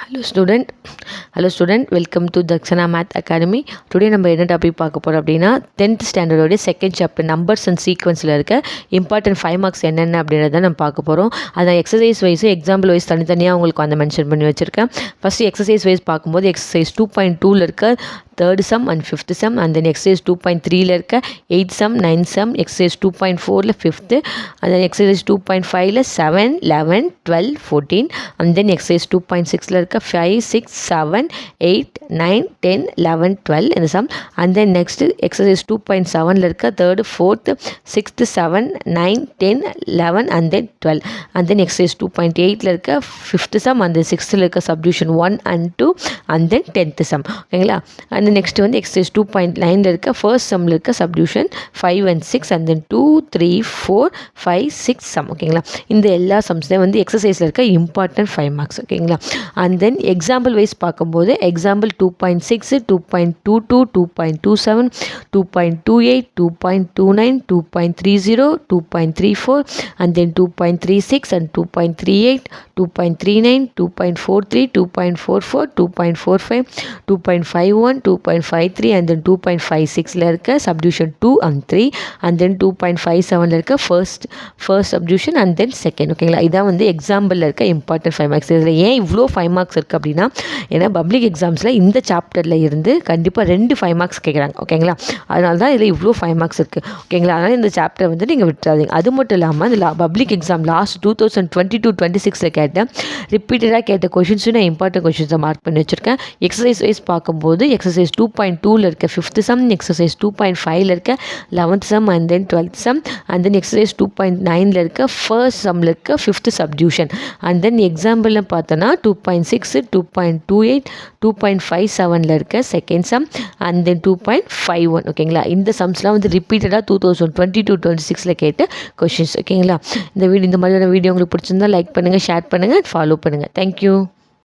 Hello student, welcome to Dakshana Math Academy. Today நம்ம என்ன topic பார்க்க போறோம் அப்படின்னா 10th ஸ்டாண்டர்டோட செகண்ட் சாப்டர் நம்பர்ஸ் அண்ட் சீக்வன்ஸில் இருக்க இம்பார்ட்டன்ட் 5 மார்க்ஸ் என்னென்ன அப்படின்றத நம்ம பார்க்க போகிறோம். அதை எக்ஸசைஸ் வைஸு எக்ஸாம்பிள் வைஸ் தனித்தனியாக உங்களுக்கு வந்து மென்ஷன் பண்ணி வச்சுருக்கேன். ஃபஸ்ட்டு எக்ஸசைஸ் வைஸ் பார்க்கும்போது எக்ஸசைஸ் 2.2ல் இருக்க third sum and fifth sum, and then exercise 2.3ல இருக்க 8th sum 9th sum, exercise 2.4ல 5th, and then exercise 2.5ல 7 11 12 14, and then exercise 2.6ல இருக்க 5 6 7 8 9 10 11 12 இந்த sum, and then next exercise 2.7ல இருக்க 3rd 4th 6th 7 9 10 11 and then 12, and then exercise 2.8ல இருக்க 5th sum, and then 6thல இருக்க subdivision 1 and 2, and then 10th sum. ஓகேங்களா? அந்த next வந்து exercise 2.9ல இருக்க ஃபர்ஸ்ட் சம்மில் இருக்க subdivision 5 and 6, and then 2 3 4 5 6 some. ஓகேங்களா? இந்த எல்லா சம்ஸ்லேயும் வந்து எக்ஸசைஸில் இருக்க இம்பார்ட்டன்ட் 5 மார்க்ஸ். ஓகேங்களா? அண்ட் தென் எக்ஸாம்பிள் வைஸ் பார்க்கும்போது example 2.6 2.22 2.27 2.28 2.29 2.30 2.34 and then 2.36 and 2.38 2.39 2.43 2.44 2.45 2.51 2.53 and then 2.56ல இருக்க subdivision 2 and 3, and then 2.57ல இருக்க first subdivision and then second. ஓகேங்களா? இதான் வந்து எக்ஸாம்பிளில் இருக்க இம்பார்ட்டன்ட் 5 மார்க்ஸ். இதில் ஏன் இவ்வளோ 5 மார்க்ஸ் இருக்குது அப்படின்னா, ஏன்னா பப்ளிக் எக்ஸாம்ஸில் இந்த சாப்டரில் இருந்து கண்டிப்பாக 2 5 மார்க்ஸ் கேட்குறாங்க. ஓகேங்களா? அதனால தான் இதில் இவ்வளோ 5 மார்க்ஸ் இருக்குது. ஓகேங்களா? அதனால் இந்த சாப்டர் வந்து நீங்கள் விட்டுறாதீங்க. அது மட்டும் இல்லாமல் இந்த பப்ளிக் எக்ஸாம் லாஸ்ட் 2022-26ல் கேட்ட ரிப்பீட்டடாக கேட்ட கொஷின்ஸும் நான் இம்பார்ட்டன்ட் கொஷின்ஸை மார்க் பண்ணி வச்சுருக்கேன். எக்ஸசைஸ் வைஸ் பார்க்கும்போது எக்ஸசைஸ் 2.2ல இருக்க 5th sum, எக்ஸசைஸ் 2.5ல இருக்க 11th sum and then 12th sum, and then exercise 2.9ல இருக்க ஃபர்ஸ்ட் சம்மில் இருக்க 5th subdivision, and then எக்ஸாம்பிளில் பார்த்தோன்னா 2.6 2.28 2.57ல இருக்க செகண்ட் சம், and then 2.51. ஓகேங்களா? இந்த சம்ஸ்லாம் வந்து ரிப்பீட்டடாக 2022-26ல் கேட்ட கொஷின்ஸ். ஓகேங்களா? இந்த மாதிரியான வீடியோ உங்களுக்கு பிடிச்சிருந்தா லைக் பண்ணுங்கள், ஷேர் பண்ணுங்கள், ஃபாலோ பண்ணுங்கள். தேங்க்யூ.